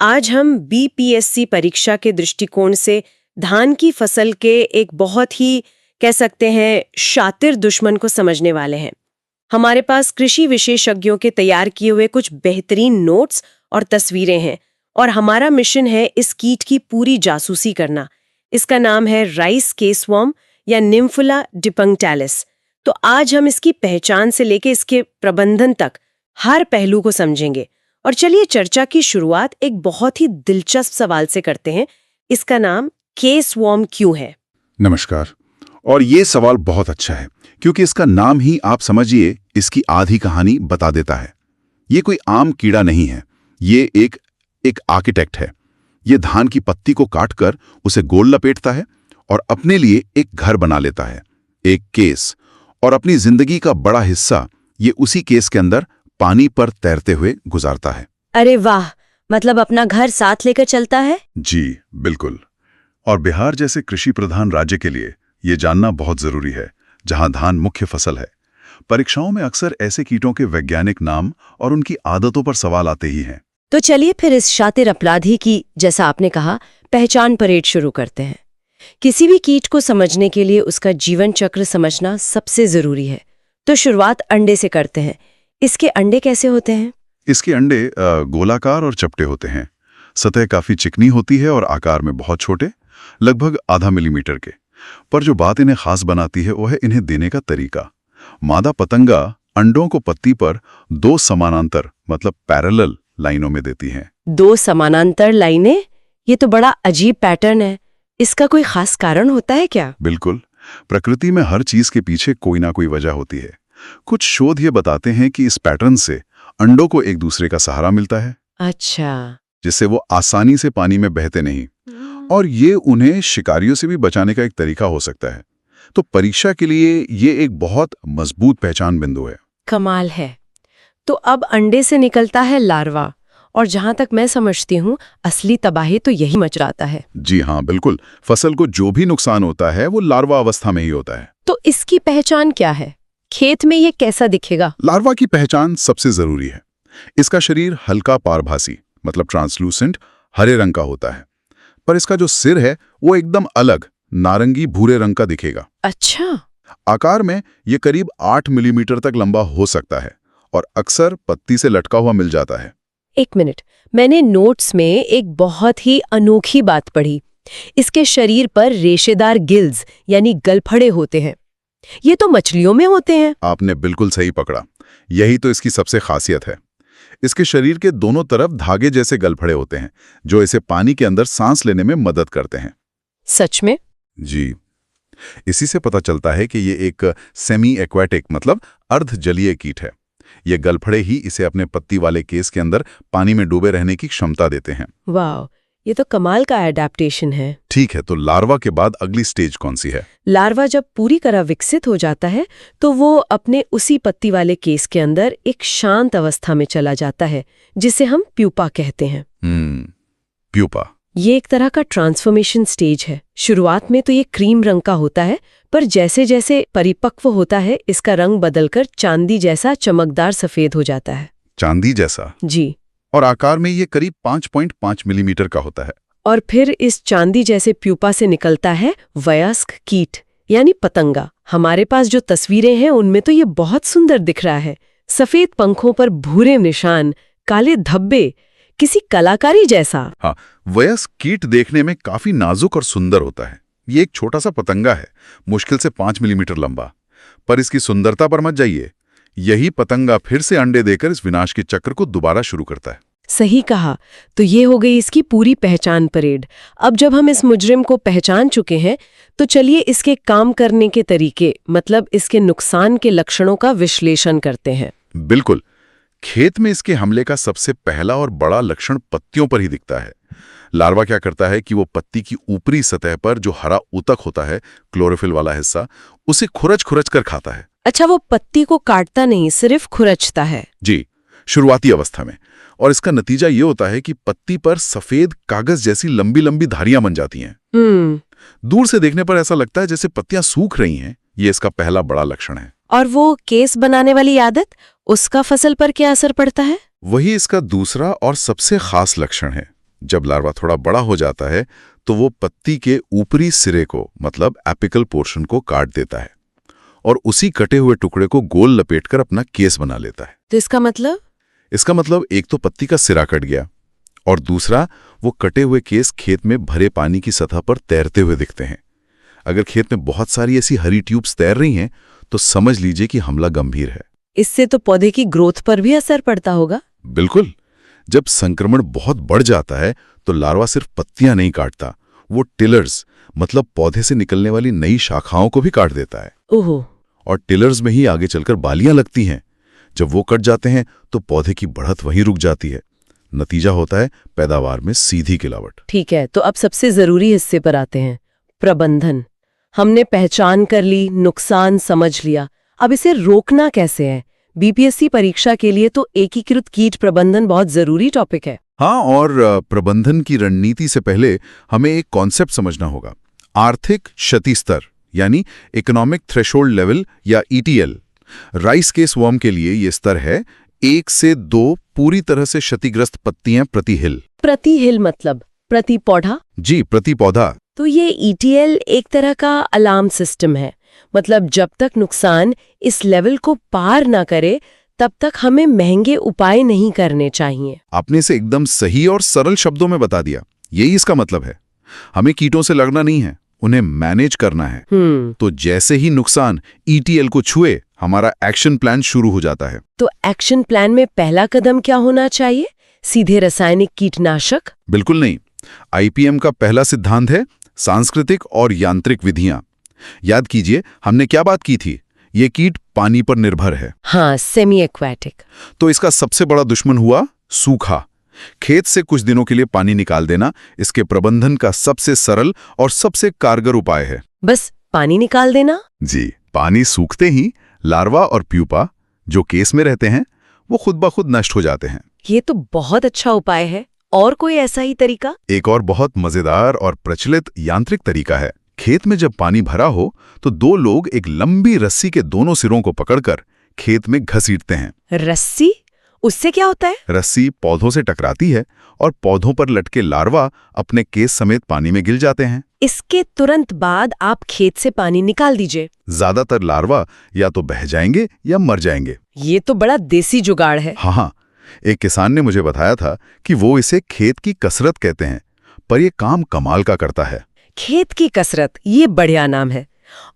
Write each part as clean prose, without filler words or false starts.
आज हम बीपीएससी परीक्षा के दृष्टिकोण से धान की फसल के एक बहुत ही कह सकते हैं शातिर दुश्मन को समझने वाले हैं। हमारे पास कृषि विशेषज्ञों के तैयार किए हुए कुछ बेहतरीन नोट्स और तस्वीरें हैं और हमारा मिशन है इस कीट की पूरी जासूसी करना। इसका नाम है राइस केसवर्म या निम्फुला डिपंक्टालिस। तो आज हम इसकी पहचान से लेके इसके प्रबंधन तक हर पहलू को समझेंगे। और चलिए चर्चा की शुरुआत एक बहुत ही दिलचस्प सवाल से करते हैं। इसका नाम केसवर्म क्यों है? नमस्कार। और ये सवाल बहुत अच्छा है क्योंकि इसका नाम ही आप समझिए इसकी आधी कहानी बता देता है। ये कोई आम कीड़ा नहीं है, ये एक आर्किटेक्ट है। ये धान की पत्ती को काटकर उसे गोल लपेटता है और अपने लिए एक घर बना लेता है, एक केस। और अपनी जिंदगी का बड़ा हिस्सा ये उसी केस के अंदर पानी पर तैरते हुए गुजारता है। अरे वाह, मतलब अपना घर साथ लेकर चलता है? जी बिल्कुल। और बिहार जैसे कृषि प्रधान राज्य के लिए ये जानना बहुत जरूरी है, जहां धान मुख्य फसल है। परीक्षाओं में अक्सर ऐसे कीटों के वैज्ञानिक नाम और उनकी आदतों पर सवाल आते ही हैं। तो चलिए फिर इस शातिर अपराधी की, जैसा आपने कहा, पहचान परेड शुरू करते हैं। किसी भी कीट को समझने के लिए उसका जीवन चक्र समझना सबसे जरूरी है। तो शुरुआत अंडे से करते हैं। इसके अंडे कैसे होते हैं? इसके अंडे गोलाकार और चपटे होते हैं। सतह काफी चिकनी होती है और आकार में बहुत छोटे, लगभग आधा मिलीमीटर के। पर जो बात इन्हें खास बनाती है वो है इन्हें देने का तरीका। मादा पतंगा अंडों को पत्ती पर दो समानांतर मतलब पैरेलल लाइनों में देती हैं। दो समानांतर लाइनें? ये तो बड़ा अजीब पैटर्न है। इसका कोई खास कारण होता है क्या? बिल्कुल। प्रकृति में हर चीज के पीछे कोई ना कोई वजह होती है। कुछ शोध ये बताते हैं कि इस पैटर्न से अंडों को एक दूसरे का सहारा मिलता है। अच्छा। जिससे वो आसानी से पानी में बहते नहीं, और ये उन्हें शिकारियों से भी बचाने का एक तरीका हो सकता है। तो परीक्षा के लिए ये एक बहुत मजबूत पहचान बिंदु है। कमाल है। तो अब अंडे से निकलता है लार्वा, और जहां तक मैं समझती हूँ असली तबाही तो यही मच जाता है। जी हाँ बिल्कुल। फसल को जो भी नुकसान होता है वो लार्वा अवस्था में ही होता है। तो इसकी पहचान क्या है? खेत में ये कैसा दिखेगा? लार्वा की पहचान सबसे जरूरी है। इसका शरीर हल्का पारभासी मतलब ट्रांसलूसेंट हरे रंग का होता है, पर इसका जो सिर है वो एकदम अलग नारंगी भूरे रंग का दिखेगा। अच्छा। आकार में ये करीब 8 मिलीमीटर तक लंबा हो सकता है और अक्सर पत्ती से लटका हुआ मिल जाता है। एक मिनट, मैंने नोट्स में एक बहुत ही अनोखी बात पढ़ी। इसके शरीर पर रेशेदार गिल्स यानी गलफड़े होते हैं। ये तो मछलियों में होते हैं। आपने बिल्कुल सही पकड़ा। यही तो इसकी सबसे खासियत है। इसके शरीर के दोनों तरफ धागे जैसे गलफड़े होते हैं जो इसे पानी के अंदर सांस लेने में मदद करते हैं। सच में? जी। इसी से पता चलता है कि ये एक सेमी एक्वाटिक मतलब अर्ध जलीय कीट है। ये गलफड़े ही इसे अपने पत्ती वाले केस के अंदर पानी में डूबे रहने की क्षमता देते हैं। वाह, ये तो कमाल का एडेप्टेशन है। ठीक है, तो लार्वा के बाद अगली स्टेज कौन सी है? लार्वा जब पूरी तरह विकसित हो जाता है तो वो अपने उसी पत्ती वाले केस के अंदर एक शांत अवस्था में चला जाता है, जिसे हम प्यूपा कहते हैं। प्यूपा। ये एक तरह का ट्रांसफॉर्मेशन स्टेज है। शुरुआत में तो ये क्रीम रंग का होता है, पर जैसे जैसे परिपक्व होता है इसका रंग बदलकर चांदी जैसा चमकदार सफेद हो जाता है। चांदी जैसा? जी। और आकार में ये करीब 5.5 मिलीमीटर का होता है। और फिर इस चांदी जैसे प्यूपा से निकलता है वयस्क कीट यानी पतंगा। हमारे पास जो तस्वीरें हैं उनमें तो ये बहुत सुंदर दिख रहा है। सफेद पंखों पर भूरे निशान, काले धब्बे, किसी कलाकारी जैसा। हाँ, वयस्क कीट देखने में काफी नाजुक और सुंदर होता है। ये एक छोटा सा पतंगा है, मुश्किल से 5 मिलीमीटर लंबा। पर इसकी सुंदरता पर मत जाइए। यही पतंगा फिर से अंडे देकर इस विनाश के चक्र को दोबारा शुरू करता है। सही कहा। तो ये हो गई इसकी पूरी पहचान परेड। अब जब हम इस मुजरिम को पहचान चुके हैं तो चलिए इसके काम करने के तरीके मतलब इसके नुकसान के लक्षणों का विश्लेषण करते हैं। बिल्कुल। खेत में इसके हमले का सबसे पहला और बड़ा लक्षण पत्तियों पर ही दिखता है। लार्वा क्या करता है कि वो पत्ती की ऊपरी सतह पर जो हरा ऊतक होता है, क्लोरोफिल वाला हिस्सा, उसे खुरच खुरच कर खाता है। अच्छा, वो पत्ती को काटता नहीं, सिर्फ खुरचता है? जी, शुरुआती अवस्था में। और इसका नतीजा ये होता है कि पत्ती पर सफेद कागज जैसी लंबी लंबी धारियां बन जाती हैं। दूर से देखने पर ऐसा लगता है जैसे पत्तियां सूख रही हैं। ये इसका पहला बड़ा लक्षण है। और वो केस बनाने वाली आदत, उसका फसल पर क्या असर पड़ता है? वही इसका दूसरा और सबसे खास लक्षण है। जब लार्वा थोड़ा बड़ा हो जाता है तो वो पत्ती के ऊपरी सिरे को मतलब एपिकल पोर्शन को काट देता है और उसी कटे हुए टुकड़े को गोल लपेटकर अपना केस बना लेता है। तो इसका मतलब एक तो पत्ती का सिरा कट गया और दूसरा वो कटे हुए केस खेत में भरे पानी की सतह पर तैरते हुए दिखते हैं। अगर खेत में बहुत सारी ऐसी हरी ट्यूब्स तैर रही हैं तो समझ लीजिए कि हमला गंभीर है। इससे तो पौधे की ग्रोथ पर भी असर पड़ता होगा। बिल्कुल। जब संक्रमण बहुत बढ़ जाता है तो लार्वा सिर्फ पत्तियां नहीं काटता, वो टिलर्स मतलब पौधे से निकलने वाली नई शाखाओं को भी काट देता है। ओहो। और टिलर्स में ही आगे चलकर बालियां लगती हैं। जब वो कट जाते हैं तो पौधे की बढ़त वहीं रुक जाती है। नतीजा होता है पैदावार में सीधी गिरावट। ठीक है, तो अब सबसे जरूरी हिस्से पर आते हैं, प्रबंधन। हमने पहचान कर ली, नुकसान समझ लिया, अब इसे रोकना कैसे है? बीपीएससी परीक्षा के लिए तो एकीकृत कीट प्रबंधन बहुत जरूरी टॉपिक है। हाँ, और प्रबंधन की रणनीति से पहले हमें एक कॉन्सेप्ट समझना होगा, आर्थिक क्षति स्तर यानी इकोनॉमिक थ्रेशोल्ड लेवल या ईटीएल। राइस केस वर्म के लिए ये स्तर है 1 से 2 पूरी तरह से क्षतिग्रस्त पत्तियां प्रति हिल। प्रति हिल मतलब प्रति पौधा? जी, प्रति पौधा। तो ये ईटीएल एक तरह का अलार्म सिस्टम है, मतलब जब तक नुकसान इस लेवल को पार ना करे तब तक हमें महंगे उपाय नहीं करने चाहिए। आपने इसे एकदम सही और सरल शब्दों में बता दिया। यही इसका मतलब है। हमें कीटों से लड़ना नहीं है, उन्हें मैनेज करना है। तो जैसे ही नुकसान ईटीएल को छुए हमारा एक्शन प्लान शुरू हो जाता है। तो एक्शन प्लान में पहला कदम क्या होना चाहिए? सीधे रासायनिक कीटनाशक? बिल्कुल नहीं। आईपीएम का पहला सिद्धांत है सांस्कृतिक और यांत्रिक विधियां। याद कीजिए हमने क्या बात की थी, ये कीट पानी पर निर्भर है। हाँ, सेमी एक्वाटिक। तो इसका सबसे बड़ा दुश्मन हुआ सूखा। खेत से कुछ दिनों के लिए पानी निकाल देना इसके प्रबंधन का सबसे सरल और सबसे कारगर उपाय है। बस पानी निकाल देना? जी, पानी सूखते ही लार्वा और प्यूपा जो केस में रहते हैं वो खुद ब खुद नष्ट हो जाते हैं। ये तो बहुत अच्छा उपाय है। और कोई ऐसा ही तरीका? एक और बहुत मजेदार और प्रचलित यांत्रिक तरीका है। खेत में जब पानी भरा हो तो 2 लोग एक लंबी रस्सी के दोनों सिरों को पकड़कर खेत में घसीटते हैं। रस्सी? उससे क्या होता है? रस्सी पौधों से टकराती है और पौधों पर लटके लार्वा अपने केस समेत पानी में गिर जाते हैं। इसके तुरंत बाद आप खेत से पानी निकाल दीजिए। ज्यादातर लार्वा या तो बह जाएंगे या मर जाएंगे। ये तो बड़ा देसी जुगाड़ है। हाँ, एक किसान ने मुझे बताया था कि वो इसे खेत की कसरत कहते हैं, पर ये काम कमाल का करता है। खेत की कसरत, ये बढ़िया नाम है।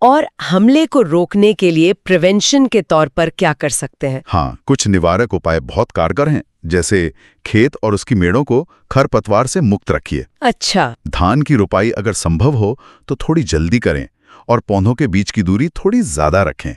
और हमले को रोकने के लिए प्रिवेंशन के तौर पर क्या कर सकते हैं? हाँ, कुछ निवारक उपाय बहुत कारगर हैं, जैसे खेत और उसकी मेड़ों को खरपतवार से मुक्त रखिए। अच्छा। धान की रुपाई अगर संभव हो तो थोड़ी जल्दी करें और पौधों के बीच की दूरी थोड़ी ज्यादा रखें।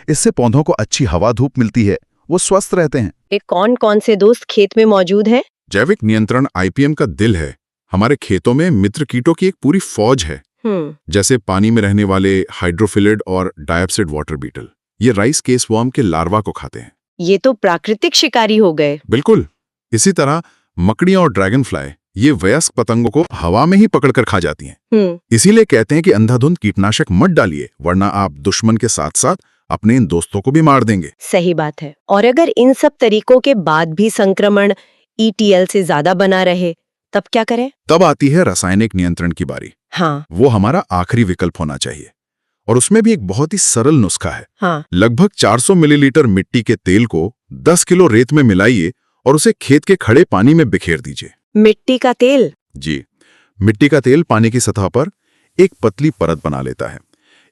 इससे पौधों को अच्छी हवा धूप मिलती है, वो स्वस्थ रहते हैं। एक कौन-कौन से दोस्त खेत में मौजूद हैं? जैविक नियंत्रण आईपीएम का दिल है। हमारे खेतों में मित्र कीटों की एक पूरी फौज है, जैसे पानी में रहने वाले हाइड्रोफिलिड और डायप्सिड वाटर बीटल। ये राइस केस वर्म के लार्वा को खाते हैं। ये तो प्राकृतिक शिकारी हो गए। बिल्कुल। इसी तरह मकड़ियां और ड्रैगन फ्लाई ये वयस्क पतंगों को हवा में ही पकड़कर खा जाती हैं। इसीलिए कहते हैं कि अंधाधुंध कीटनाशक मत डालिए, वरना आप दुश्मन के साथ साथ अपने इन दोस्तों को भी मार देंगे। सही बात है। और अगर इन सब तरीकों के बाद भी संक्रमण ईटीएल से ज्यादा बना रहे तब क्या करें? तब आती है रासायनिक नियंत्रण की बारी। हाँ। वो हमारा आखिरी विकल्प होना चाहिए और उसमें भी एक बहुत ही सरल नुस्खा है। हाँ। लगभग 400 मिलीलीटर मिट्टी के तेल को 10 किलो रेत में मिलाइए और उसे खेत के खड़े पानी में बिखेर दीजिए। मिट्टी का तेल? जी, मिट्टी का तेल पानी की सतह पर एक पतली परत बना लेता है।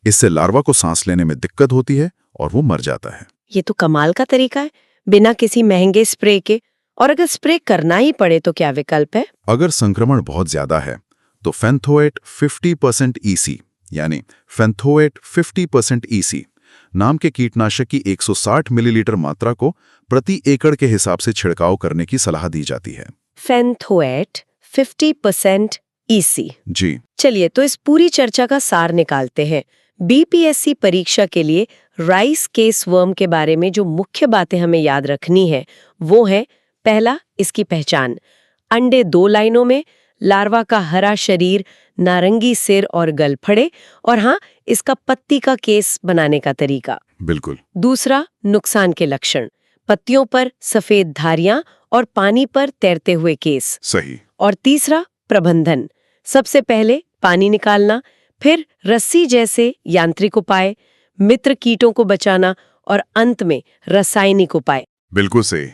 इससे लार्वा को सांस लेने में दिक्कत होती है और वो मर जाता है। ये तो कमाल का तरीका है, बिना किसी महंगे स्प्रे के। और अगर स्प्रे करना ही पड़े तो क्या विकल्प है? अगर संक्रमण बहुत ज्यादा है तो फेंथोएट 50% EC यानी फेंथोएट 50% EC नाम के कीटनाशक की 160 मिलीलीटर मात्रा को प्रति एकड़ के हिसाब से छिड़काव करने की सलाह दी जाती है। फेंथोएट 50% EC। जी। चलिए, तो इस पूरी चर्चा का सार निकालते हैं। बीपीएससी परीक्षा के लिए राइस केस वर्म के बारे में जो मुख्य बातें हमें याद रखनी है वो है, पहला, इसकी पहचान। अंडे 2 लाइनों में, लार्वा का हरा शरीर, नारंगी सिर और गलफड़े, और हाँ, इसका पत्ती का केस बनाने का तरीका। बिल्कुल। दूसरा, नुकसान के लक्षण, पत्तियों पर सफेद धारियां और पानी पर तैरते हुए केस। सही। और तीसरा प्रबंधन। सबसे पहले पानी निकालना, फिर रस्सी जैसे यांत्रिक उपाय, मित्र कीटों को बचाना और अंत में रासायनिक उपाय। बिल्कुल सही।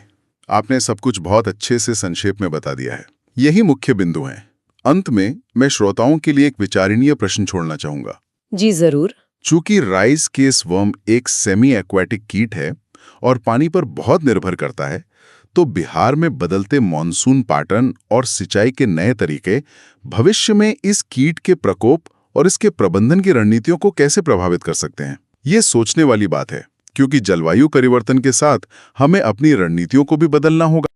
आपने सब कुछ बहुत अच्छे से संक्षेप में बता दिया है। यही मुख्य बिंदु हैं। अंत में मैं श्रोताओं के लिए एक विचारणीय प्रश्न छोड़ना चाहूंगा। जी जरूर। चूंकि राइस केस वर्म एक सेमी एक्वाटिक कीट है और पानी पर बहुत निर्भर करता है, तो बिहार में बदलते मॉनसून पैटर्न और सिंचाई के नए तरीके भविष्य में इस कीट के प्रकोप और इसके प्रबंधन की रणनीतियों को कैसे प्रभावित कर सकते हैं? ये सोचने वाली बात है, क्योंकि जलवायु परिवर्तन के साथ हमें अपनी रणनीतियों को भी बदलना होगा।